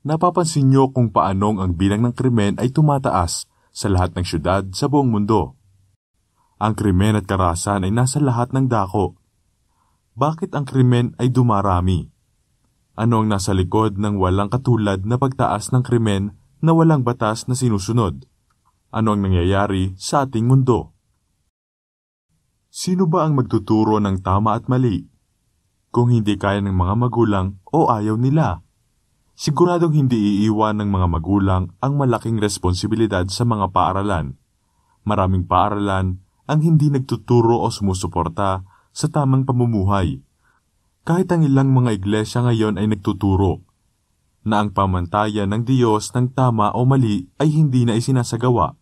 Napapansin niyo kung paanong ang bilang ng krimen ay tumataas sa lahat ng syudad sa buong mundo. Ang krimen at karahasan ay nasa lahat ng dako. Bakit ang krimen ay dumarami? Ano ang nasa likod ng walang katulad na pagtaas ng krimen na walang batas na sinusunod? Ano ang nangyayari sa ating mundo? Sino ba ang magtuturo ng tama at mali? Kung hindi kaya ng mga magulang o ayaw nila, siguradong hindi iiwan ng mga magulang ang malaking responsibilidad sa mga paaralan. Maraming paaralan ang hindi nagtuturo o sumusuporta sa tamang pamumuhay. Kahit ang ilang mga iglesia ngayon ay nagtuturo na ang pamantayan ng Diyos ng tama o mali ay hindi na isinasagawa.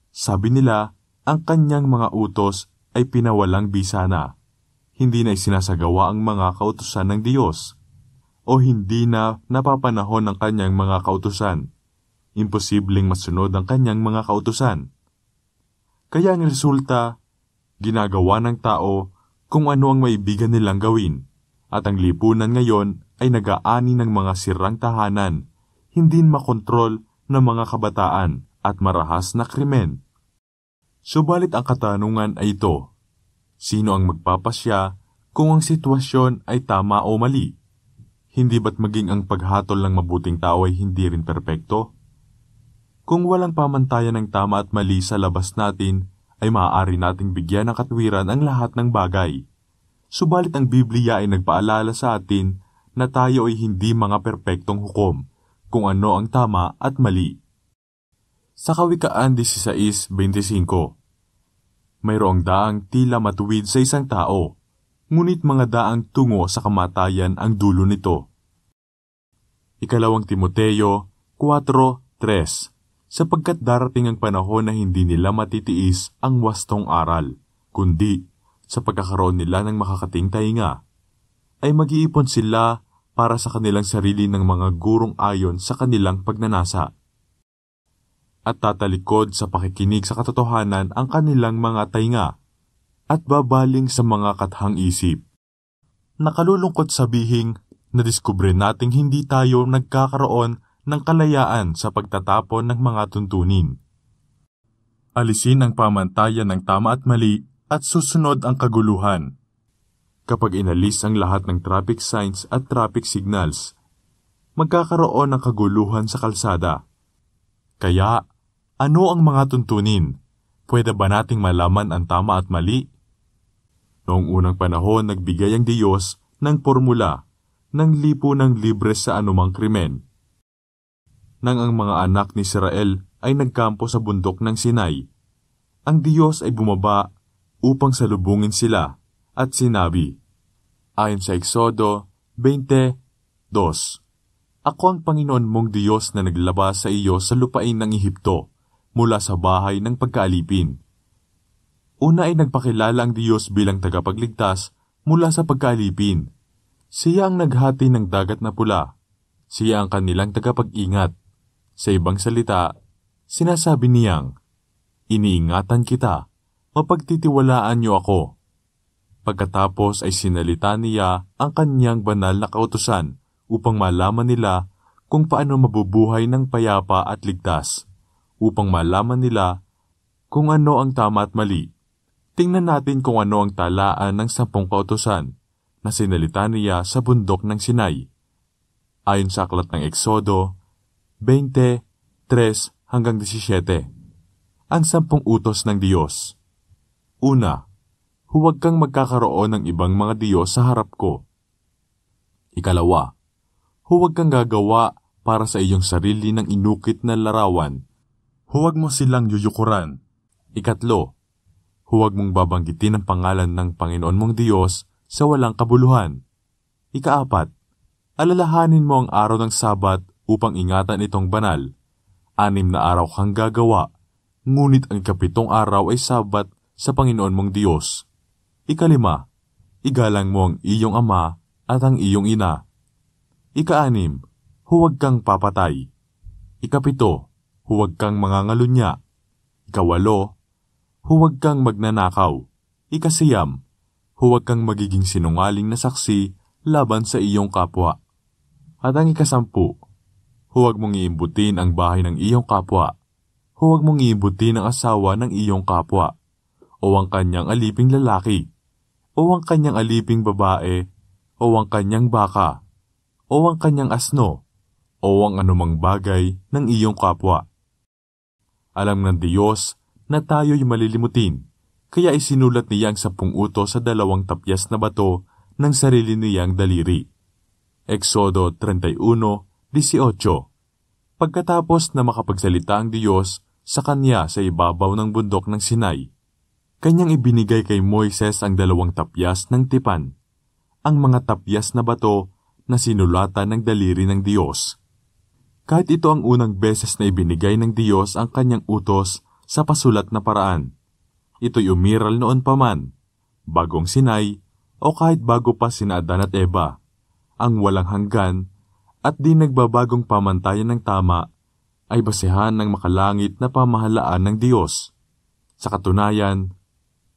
Sabi nila, ang kanyang mga utos ay pinawalang bisa na. Hindi na isinasagawa ang mga kautusan ng Diyos o hindi na napapanahon ng kanyang mga kautusan. Imposibleng masunod ang kanyang mga kautusan. Kaya ang resulta, ginagawa ng tao kung ano ang maibigan nilang gawin. At ang lipunan ngayon ay nag-aani ng mga sirang tahanan, hindi makontrol ng mga kabataan at marahas na krimen. Subalit ang katanungan ay ito, sino ang magpapasya kung ang sitwasyon ay tama o mali? Hindi ba't maging ang paghatol ng mabuting tao ay hindi rin perpekto? Kung walang pamantayan ng tama at mali sa labas natin, ay maaari nating bigyan ng katwiran ang lahat ng bagay. Subalit ang Biblia ay nagpaalala sa atin na tayo ay hindi mga perpektong hukom kung ano ang tama at mali. Sa Kawikaan 16:25, mayroong daang tila matuwid sa isang tao, ngunit mga daang tungo sa kamatayan ang dulo nito. 2 Timoteo 4:3, sapagkat darating ang panahon na hindi nila matitiis ang wastong aral, kundi sa pagkakaroon nila ng makakating tainga, ay mag-iipon sila para sa kanilang sarili ng mga gurong ayon sa kanilang pagnanasa. At tatalikod sa pakikinig sa katotohanan ang kanilang mga tainga, at babaling sa mga kathang isip. Nakalulungkot sabihing, nadiskubre nating hindi tayo nagkakaroon ng kalayaan sa pagtatapon ng mga tuntunin. Alisin ang pamantayan ng tama at mali at susunod ang kaguluhan. Kapag inalis ang lahat ng traffic signs at traffic signals, magkakaroon ng kaguluhan sa kalsada. Kaya, ano ang mga tuntunin? Pwede ba nating malaman ang tama at mali? Noong unang panahon, nagbigay ang Diyos ng formula ng lipunang libre sa anumang krimen. Nang ang mga anak ni Israel ay nagkampo sa bundok ng Sinai, ang Diyos ay bumaba upang salubungin sila at sinabi, ayon sa Exodo 20:2, Ako ang Panginoon mong Diyos na naglabas sa iyo sa lupain ng Ehipto mula sa bahay ng pagkaalipin. Una ay nagpakilala ang Diyos bilang tagapagligtas mula sa pagkaalipin. Siya ang naghati ng dagat na pula. Siya ang kanilang tagapag-ingat. Sa ibang salita, sinasabi niyang, iniingatan kita, mapagtitiwalaan niyo ako. Pagkatapos ay sinalita niya ang kanyang banal na kautusan upang malaman nila kung paano mabubuhay ng payapa at ligtas, upang malaman nila kung ano ang tama at mali. Tingnan natin kung ano ang talaan ng 10 kautusan na sinalita niya sa bundok ng Sinai. Ayon sa aklat ng Exodo 20:3-17, ang 10 utos ng Diyos. Una, huwag kang magkakaroon ng ibang mga Diyos sa harap ko. Ikalawa, huwag kang gagawa para sa iyong sarili ng inukit na larawan. Huwag mo silang yuyukuran. Ikatlo, huwag mong babanggitin ang pangalan ng Panginoon mong Diyos sa walang kabuluhan. Ikaapat, alalahanin mo ang araw ng Sabat upang ingatan itong banal. 6 na araw kang gagawa, ngunit ang 7 araw ay Sabat sa Panginoon mong Diyos. Ikalima, igalang mo ang iyong ama at ang iyong ina. Ika-6, huwag kang papatay. Ika-7, huwag kang mangangalunya. Ika-8, huwag kang magnanakaw. Ika-9, huwag kang magiging sinungaling na saksi laban sa iyong kapwa. At ang ika-10, Huwag mong iimbutin ang bahay ng iyong kapwa. Huwag mong iimbutin ang asawa ng iyong kapwa, o ang kanyang aliping lalaki, o ang kanyang aliping babae, o ang kanyang baka, o ang kanyang asno, o ang anumang bagay ng iyong kapwa. Alam ng Diyos na tayo'y malilimutin, kaya isinulat niya ang 10 utos sa 2 tapyas na bato ng sarili niyang daliri. Exodo 31:18. Pagkatapos na makapagsalita ang Diyos sa kanya sa ibabaw ng bundok ng Sinai, kanyang ibinigay kay Moises ang 2 tapyas ng tipan, ang mga tapyas na bato na sinulatan ng daliri ng Diyos. Kahit ito ang unang beses na ibinigay ng Diyos ang kanyang utos sa pasulat na paraan, ito'y umiral noon pa man, bagong Sinai, o kahit bago pa sina Adan at Eva, ang walang hanggan at di nagbabagong pamantayan ng tama ay basehan ng makalangit na pamahalaan ng Diyos. Sa katunayan,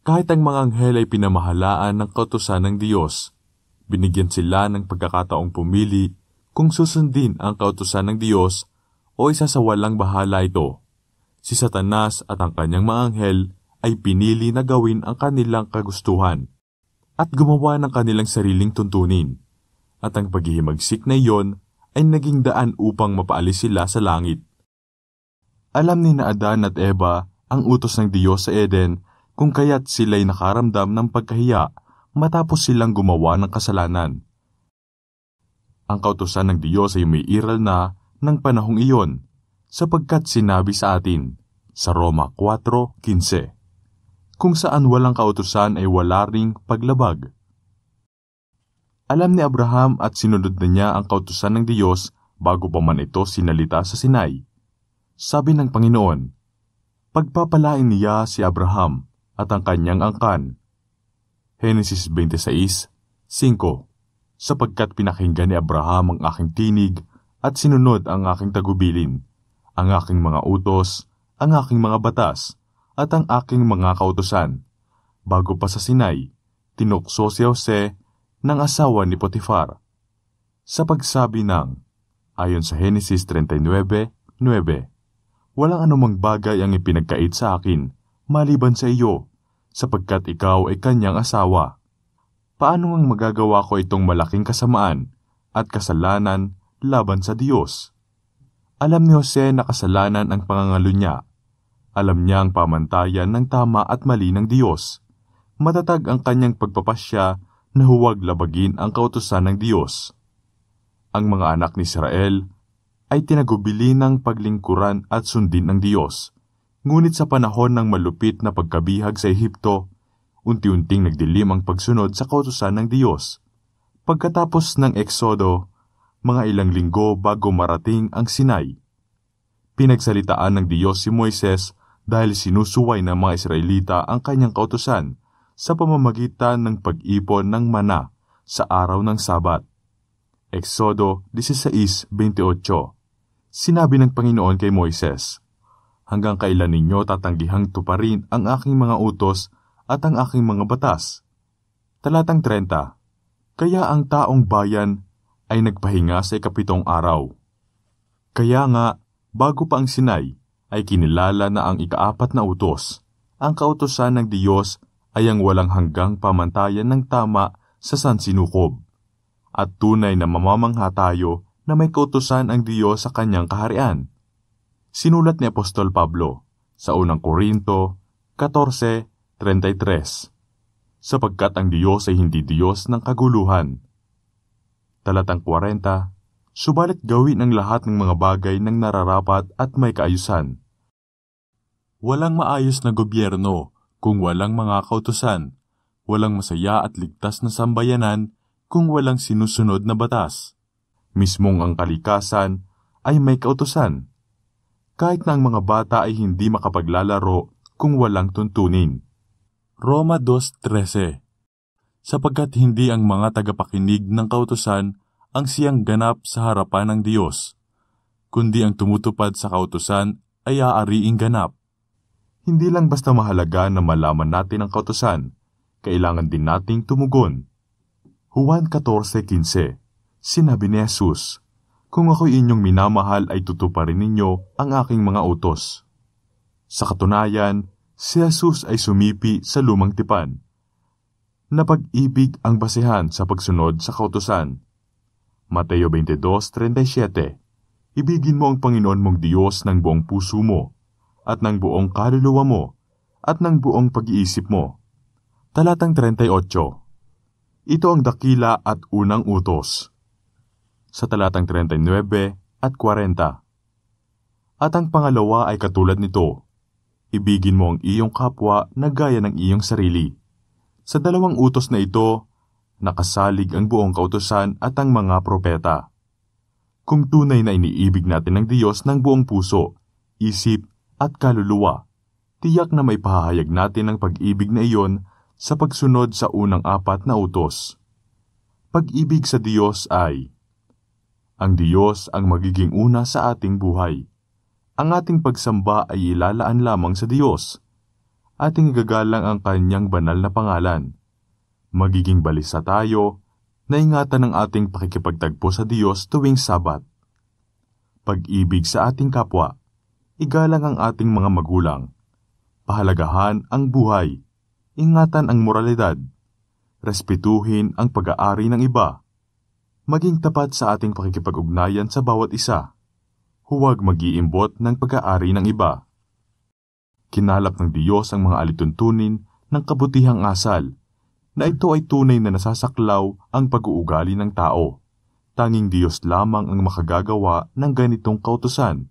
kahit ang mga anghel ay pinamahalaan ng kautusan ng Diyos, binigyan sila ng pagkakataong pumili kung susundin ang kautusan ng Diyos o isasawalang bahala ito. Si Satanas at ang kanyang mga anghel ay pinili na gawin ang kanilang kagustuhan at gumawa ng kanilang sariling tuntunin, at ang paghihimagsik na iyon ay naging daan upang mapaalis sila sa langit. Alam ni na Adan at Eva ang utos ng Diyos sa Eden kung kaya't sila'y nakaramdam ng pagkahiya matapos silang gumawa ng kasalanan. Ang kautusan ng Diyos ay may iral na ng panahong iyon, sapagkat sinabi sa atin sa Roma 4:15, kung saan walang kautusan ay wala ring paglabag. Alam ni Abraham at sinunod na niya ang kautusan ng Diyos bago pa man ito sinalita sa Sinai. Sabi ng Panginoon, pagpapalain niya si Abraham at ang kanyang angkan. Henesis 26:5, sapagkat pinakinggan ni Abraham ang aking tinig at sinunod ang aking tagubilin, ang aking mga utos, ang aking mga batas, at ang aking mga kautusan. Bago pa sa Sinai, tinukso si Jose ng asawa ni Potifar. Sa pagsabi ng, ayon sa Henesis 39:9, walang anumang bagay ang ipinagkait sa akin, maliban sa iyo, sapagkat ikaw ay kanyang asawa. Paano ngang magagawa ko itong malaking kasamaan at kasalanan laban sa Diyos? Alam ni Jose na kasalanan ang pangangalo niya. Alam niya ang pamantayan ng tama at mali ng Diyos. Matatag ang kanyang pagpapasya na huwag labagin ang kautusan ng Diyos. Ang mga anak ni Israel ay tinagubili ng paglingkuran at sundin ng Diyos. Ngunit sa panahon ng malupit na pagkabihag sa Ehipto, unti-unting nagdilim ang pagsunod sa kautusan ng Diyos. Pagkatapos ng Eksodo, mga ilang linggo bago marating ang Sinai, pinagsalitaan ng Diyos si Moises dahil sinusuway ng mga Israelita ang kanyang kautusan sa pamamagitan ng pag-ipon ng mana sa araw ng Sabat. Exodo 16:28. Sinabi ng Panginoon kay Moises, hanggang kailan ninyo tatanggihang tuparin ang aking mga utos at ang aking mga batas? Talatang 30. Kaya ang taong bayan ay nagpahinga sa 7 araw. Kaya nga, bago pa ang Sinai, ay kinilala na ang 4 na utos. Ang kautusan ng Diyos ay ang walang hanggang pamantayan ng tama sa sansinukob. At tunay na mamamangha tayo na may kautusan ang Diyos sa kanyang kaharian. Sinulat ni Apostol Pablo sa unang Korinto 14:33, sapagkat ang Diyos ay hindi Diyos ng kaguluhan. Talatang 40, subalit gawin ang lahat ng mga bagay ng nararapat at may kaayusan. Walang maayos na gobyerno kung walang mga kautusan. Walang masaya at ligtas na sambayanan kung walang sinusunod na batas. Mismong ang kalikasan ay may kautusan. Kahit na ang mga bata ay hindi makapaglalaro kung walang tuntunin. Roma 2:13. Sapagkat hindi ang mga tagapakinig ng kautusan ang siyang ganap sa harapan ng Diyos, kundi ang tumutupad sa kautusan ay aariing ganap. Hindi lang basta mahalaga na malaman natin ang kautusan, kailangan din nating tumugon. Juan 14:15, sinabi ni Jesus, Kung ako'y inyong minamahal ay tutuparin ninyo ang aking mga utos. Sa katunayan, si Jesus ay sumipi sa lumang tipan, na pag-ibig ang basehan sa pagsunod sa kautusan. Mateo 22:37. Ibigin mo ang Panginoon mong Diyos ng buong puso mo, at ng buong kaluluwa mo, at ng buong pag-iisip mo. Talatang 38. Ito ang dakila at unang utos. Sa talatang 39 at 40. At ang pangalawa ay katulad nito, ibigin mo ang iyong kapwa na gaya ng iyong sarili. Sa dalawang utos na ito, nakasalig ang buong kautusan at ang mga propeta. Kung tunay na iniibig natin ng Diyos ng buong puso, isip at kaluluwa, tiyak na may pahahayag natin ang pag-ibig na iyon sa pagsunod sa unang apat na utos. Pag-ibig sa Diyos ay, ang Diyos ang magiging una sa ating buhay. Ang ating pagsamba ay ilalaan lamang sa Diyos. Ating igagalang ang Kanyang banal na pangalan. Magiging balisa tayo, naingatan ang ating pakikipagtagpo sa Diyos tuwing Sabat. Pag-ibig sa ating kapwa, igalang ang ating mga magulang. Pahalagahan ang buhay, ingatan ang moralidad, respetuhin ang pag-aari ng iba, maging tapat sa ating pakikipag-ugnayan sa bawat isa, huwag mag-iimbot ng pag-aari ng iba. Kinalap ng Diyos ang mga alituntunin ng kabutihang asal, na ito ay tunay na nasasaklaw ang pag-uugali ng tao. Tanging Diyos lamang ang makagagawa ng ganitong kautusan.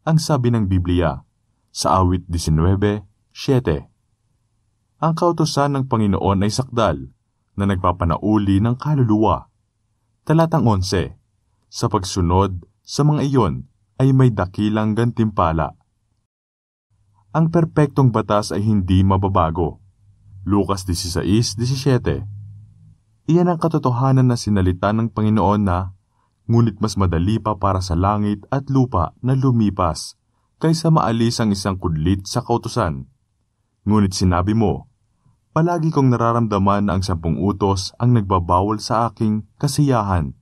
Ang sabi ng Biblia, sa awit 19:7. Ang kautusan ng Panginoon ay sakdal, na nagpapanauli ng kaluluwa. Talatang 11, sa pagsunod sa mga iyon ay may dakilang gantimpala. Ang perpektong batas ay hindi mababago. Lucas 16:17. Iyan ang katotohanan na sinalita ng Panginoon na, ngunit mas madali pa para sa langit at lupa na lumipas, kaysa maalis ang isang kudlit sa kautusan. Ngunit sinabi mo, palagi kong nararamdaman na ang 10 utos ang nagbabawal sa aking kasiyahan.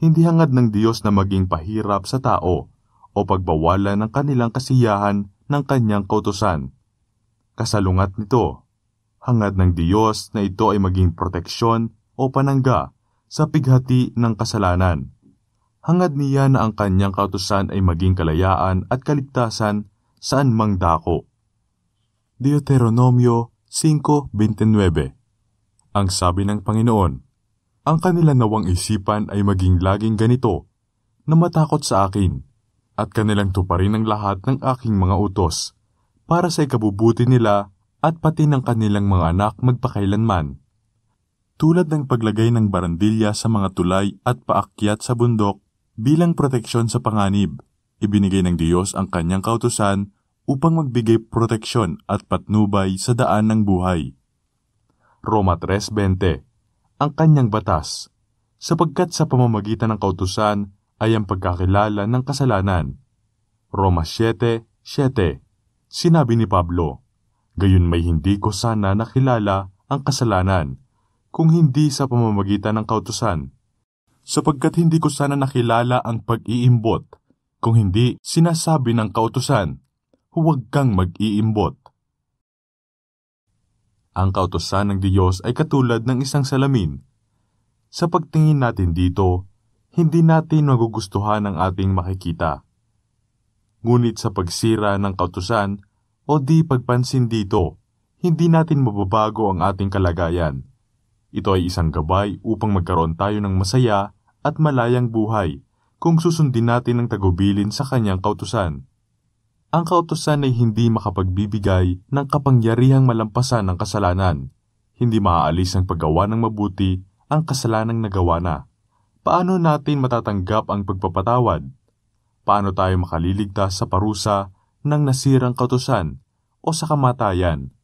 Hindi hangad ng Diyos na maging pahirap sa tao o pagbawalan ng kanilang kasiyahan ng kanyang kautusan. Kasalungat nito, hangad ng Diyos na ito ay maging proteksyon o panangga sa pighati ng kasalanan. Hangad niya na ang kanyang kautusan ay maging kalayaan at kaligtasan saan mang dako. Deuteronomio 5:29. Ang sabi ng Panginoon, ang kanilang nawang isipan ay maging laging ganito, na matakot sa akin, at kanilang tuparin ang lahat ng aking mga utos, para sa ikabubuti nila at pati ng kanilang mga anak magpakailanman. Tulad ng paglagay ng barandilya sa mga tulay at paakyat sa bundok bilang proteksyon sa panganib, ibinigay ng Diyos ang kanyang kautusan upang magbigay proteksyon at patnubay sa daan ng buhay. Roma 3:20. Ang kanyang batas, sapagkat sa pamamagitan ng kautusan ay ang pagkakilala ng kasalanan. Roma 7:7. Sinabi ni Pablo, gayon may hindi ko sana nakilala ang kasalanan, kung hindi sa pamamagitan ng kautusan. Sapagkat hindi ko sana nakilala ang pag-iimbot, kung hindi sinasabi ng kautusan, huwag kang mag-iimbot. Ang kautusan ng Diyos ay katulad ng isang salamin. Sa pagtingin natin dito, hindi natin magugustuhan ang ating makikita. Ngunit sa pagsira ng kautusan o di pagpansin dito, hindi natin mababago ang ating kalagayan. Ito ay isang gabay upang magkaroon tayo ng masaya at malayang buhay kung susundin natin ang tagubilin sa kanyang kautusan. Ang kautusan ay hindi makapagbibigay ng kapangyarihang malampasan ng kasalanan. Hindi maaalis ang paggawa ng mabuti ang kasalanang nagawa na. Paano natin matatanggap ang pagpapatawad? Paano tayo makaliligtas sa parusa ng nasirang kautusan o sa kamatayan?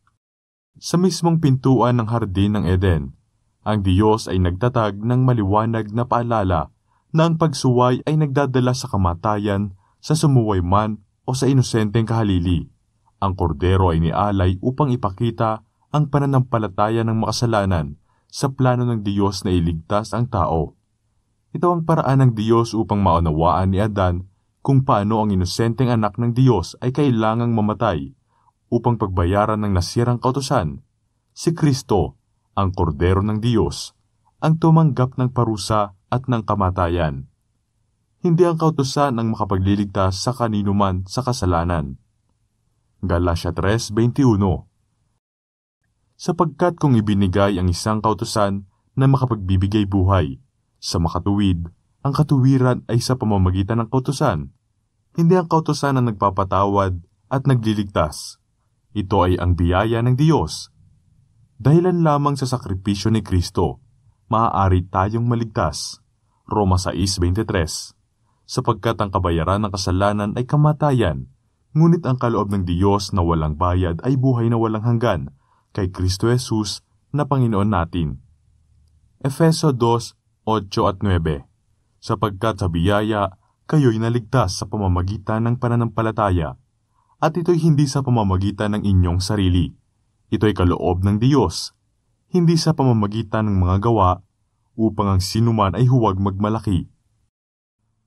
Sa mismong pintuan ng hardin ng Eden, ang Diyos ay nagtatag ng maliwanag na paalala na ang pagsuway ay nagdadala sa kamatayan sa sumuway man o sa inosenteng kahalili. Ang kordero ay nialay upang ipakita ang pananampalataya ng makasalanan sa plano ng Diyos na iligtas ang tao. Ito ang paraan ng Diyos upang maunawaan ni Adan kung paano ang inosenteng anak ng Diyos ay kailangang mamatay upang pagbayaran ng nasirang kautusan. Si Kristo, ang kordero ng Diyos, ang tumanggap ng parusa at ng kamatayan. Hindi ang kautusan ang makapagliligtas sa kanino man sa kasalanan. Galatia 3:21. Sapagkat kung ibinigay ang isang kautusan na makapagbibigay buhay sa makatuwid, ang katuwiran ay sa pamamagitan ng kautusan. Hindi ang kautusan ang nagpapatawad at nagliligtas. Ito ay ang biyaya ng Diyos. Dahilan lamang sa sakripisyo ni Kristo, maaari tayong maligtas. Roma 6:23. Sapagkat ang kabayaran ng kasalanan ay kamatayan, ngunit ang kaloob ng Diyos na walang bayad ay buhay na walang hanggan kay Kristo Jesus na Panginoon natin. Efeso 2:8-9. Sapagkat sa biyaya, kayo'y naligtas sa pamamagitan ng pananampalataya, at ito'y hindi sa pamamagitan ng inyong sarili. Ito'y kaloob ng Diyos, hindi sa pamamagitan ng mga gawa, upang ang sinuman ay huwag magmalaki.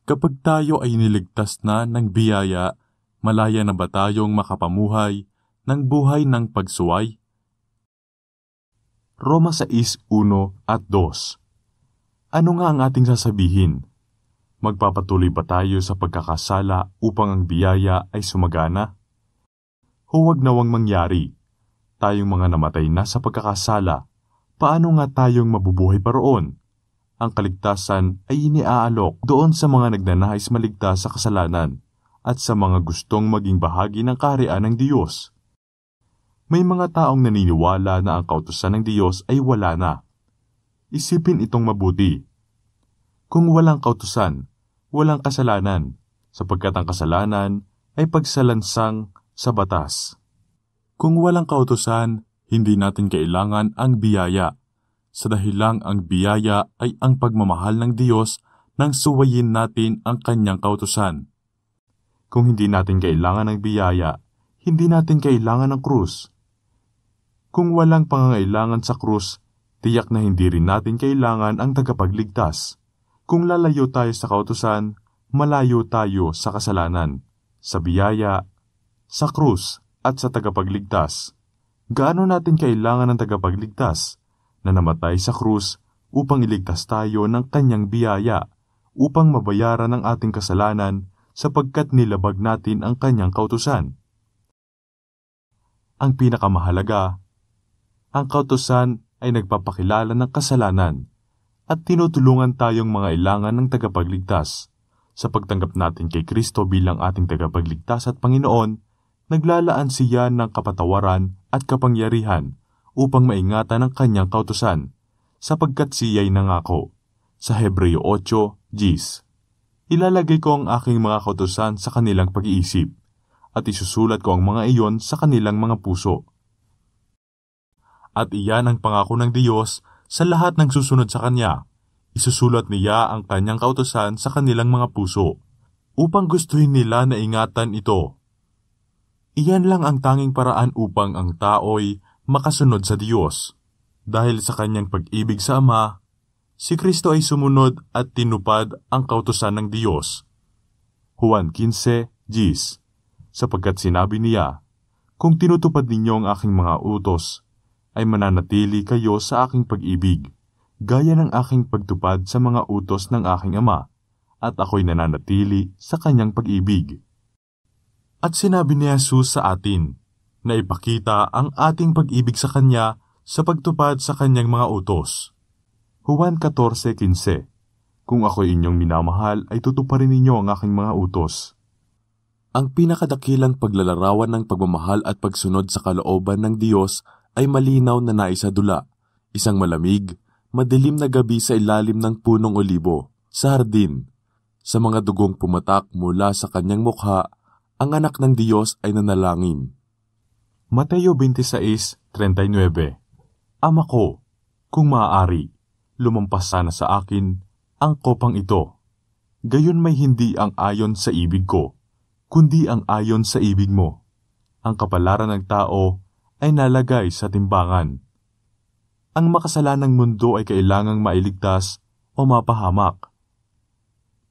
Kapag tayo ay niligtas na ng biyaya, malaya na ba tayong makapamuhay ng buhay ng pagsuway? Roma 6:1-2. Ano nga ang ating sasabihin? Magpapatuloy ba tayo sa pagkakasala upang ang biyaya ay sumagana? Huwag nawang mangyari. Tayong mga namatay na sa pagkakasala, paano nga tayong mabubuhay pa roon? Ang kaligtasan ay iniaalok doon sa mga nagnanais maligtas sa kasalanan at sa mga gustong maging bahagi ng kaharian ng Diyos. May mga taong naniniwala na ang kautusan ng Diyos ay wala na. Isipin itong mabuti. Kung walang kautusan, walang kasalanan, sapagkat ang kasalanan ay pagsalansang sa batas. Kung walang kautusan, hindi natin kailangan ang biyaya, sa dahilang ang biyaya ay ang pagmamahal ng Diyos nang suwayin natin ang kanyang kautusan. Kung hindi natin kailangan ng biyaya, hindi natin kailangan ng krus. Kung walang pangangailangan sa krus, tiyak na hindi rin natin kailangan ang tagapagligtas. Kung lalayo tayo sa kautusan, malayo tayo sa kasalanan, sa biyaya, sa krus, at sa tagapagligtas. Gaano natin kailangan ng tagapagligtas na namatay sa krus upang iligtas tayo ng kanyang biyaya, upang mabayaran ang ating kasalanan sapagkat nilabag natin ang kanyang kautusan? Ang pinakamahalaga, ang kautusan ay nagpapakilala ng kasalanan at tinutulungan tayong mga ilangan ng tagapagligtas. Sa pagtanggap natin kay Kristo bilang ating tagapagligtas at Panginoon, naglalaan siya ng kapatawaran at kapangyarihan upang maingatan ang kanyang kautusan, sapagkat siya'y nangako. Sa Hebreo 8:10. Ilalagay ko ang aking mga kautusan sa kanilang pag-iisip, at isusulat ko ang mga iyon sa kanilang mga puso. At iyan ang pangako ng Diyos sa lahat ng susunod sa Kanya. Isusulat niya ang Kanyang kautusan sa kanilang mga puso, upang gustuhin nila na ingatan ito. Iyan lang ang tanging paraan upang ang tao'y makasunod sa Diyos. Dahil sa Kanyang pag-ibig sa Ama, si Kristo ay sumunod at tinupad ang kautusan ng Diyos. Juan 15:10. Sapagkat sinabi niya, kung tinutupad ninyo ang aking mga utos, ay mananatili kayo sa aking pag-ibig, gaya ng aking pagtupad sa mga utos ng aking Ama, at ako'y nananatili sa kanyang pag-ibig. At sinabi ni Jesus sa atin, na ipakita ang ating pag-ibig sa Kanya sa pagtupad sa Kanyang mga utos. Juan 14:15. Kung ako'y inyong minamahal, ay tutuparin ninyo ang aking mga utos. Ang pinakadakilang paglalarawan ng pagmamahal at pagsunod sa kalooban ng Diyos ay malinaw na naisadula, isang malamig, madilim na gabi sa ilalim ng punong olibo, sa hardin. Sa mga dugong pumatak mula sa kanyang mukha, ang anak ng Diyos ay nanalangin. Mateo 26:39. Ama ko, kung maaari, lumampas sana sa akin ang kopang ito. Gayon may hindi ang ayon sa ibig ko, kundi ang ayon sa ibig mo. Ang kapalaran ng tao ay nalagay sa timbangan. Ang makasalanang mundo ay kailangang mailigtas o mapahamak.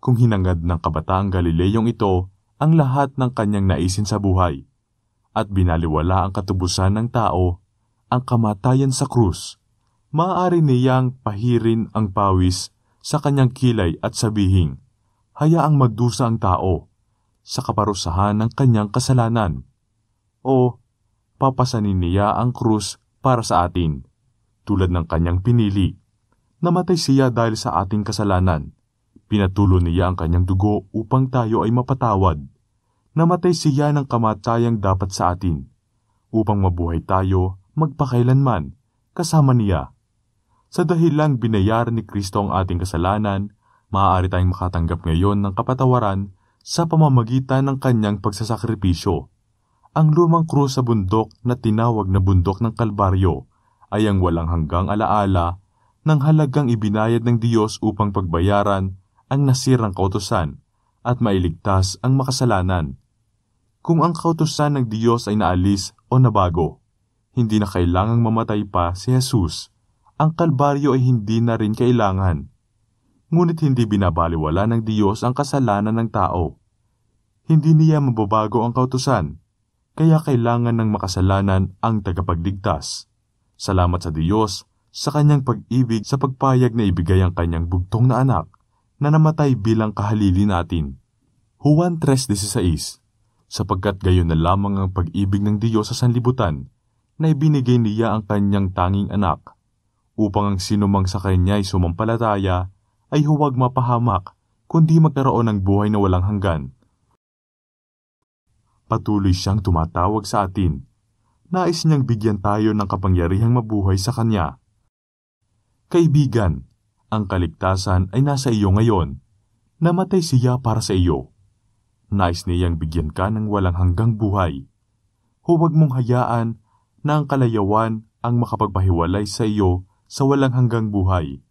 kung hinangad ng kabataang Galileyong ito ang lahat ng kanyang naisin sa buhay, at binaliwala ang katubusan ng tao, ang kamatayan sa krus, maaari niyang pahirin ang pawis sa kanyang kilay at sabihin, hayaang magdusa ang tao sa kaparusahan ng kanyang kasalanan. O papasanin niya ang krus para sa atin, tulad ng kanyang pinili. Namatay siya dahil sa ating kasalanan. Pinatulo niya ang kanyang dugo upang tayo ay mapatawad. Namatay siya ng kamatayang dapat sa atin, upang mabuhay tayo magpakailanman kasama niya. Sa dahilang binayaran ni Kristo ang ating kasalanan, maaari tayong makatanggap ngayon ng kapatawaran sa pamamagitan ng kanyang pagsasakripisyo. Ang lumang krus sa bundok na tinawag na bundok ng Kalbaryo ay ang walang hanggang alaala ng halagang ibinayad ng Diyos upang pagbayaran ang nasirang kautusan at mailigtas ang makasalanan. Kung ang kautusan ng Diyos ay naalis o nabago, hindi na kailangang mamatay pa si Jesus. Ang Kalbaryo ay hindi na rin kailangan. Ngunit hindi binabaliwala ng Diyos ang kasalanan ng tao. Hindi niya mababago ang kautusan, kaya kailangan ng makasalanan ang tagapagligtas. Salamat sa Diyos sa kanyang pag-ibig sa pagpayag na ibigay ang kanyang bugtong na anak na namatay bilang kahalili natin. Juan 3:16. Sapagkat gayon na lamang ang pag-ibig ng Diyos sa sanlibutan, na ibinigay niya ang kanyang tanging anak, upang ang sinumang sa kanya ay sumampalataya ay huwag mapahamak, kundi magkaroon ng buhay na walang hanggan. Patuloy siyang tumatawag sa atin. Nais niyang bigyan tayo ng kapangyarihang mabuhay sa kanya. Kaibigan, ang kaligtasan ay nasa iyo ngayon. Namatay siya para sa iyo. Nais niyang bigyan ka ng walang hanggang buhay. Huwag mong hayaan na ang kalayawan ang makapagpahiwalay sa iyo sa walang hanggang buhay.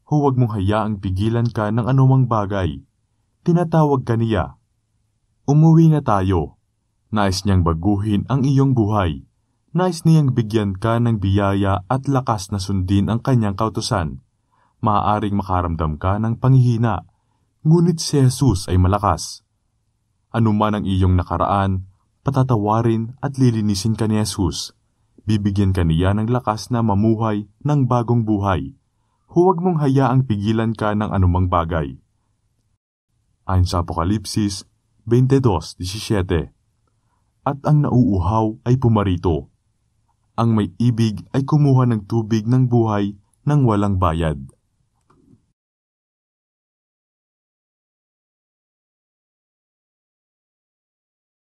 Huwag mong hayaang pigilan ka ng anumang bagay. Tinatawag ka niya. Umuwi na tayo. Nais niyang baguhin ang iyong buhay. Nais niyang bigyan ka ng biyaya at lakas na sundin ang kanyang kautusan. Maaaring makaramdam ka ng panghihina, ngunit si Jesus ay malakas. Anuman ang iyong nakaraan, patatawarin at lilinisin ka ni Jesus. Bibigyan ka niya ng lakas na mamuhay ng bagong buhay. Huwag mong hayaang pigilan ka ng anumang bagay. Ayon sa Apokalipsis 22:17. At ang nauuhaw ay pumarito. Ang may ibig ay kumuha ng tubig ng buhay ng walang bayad.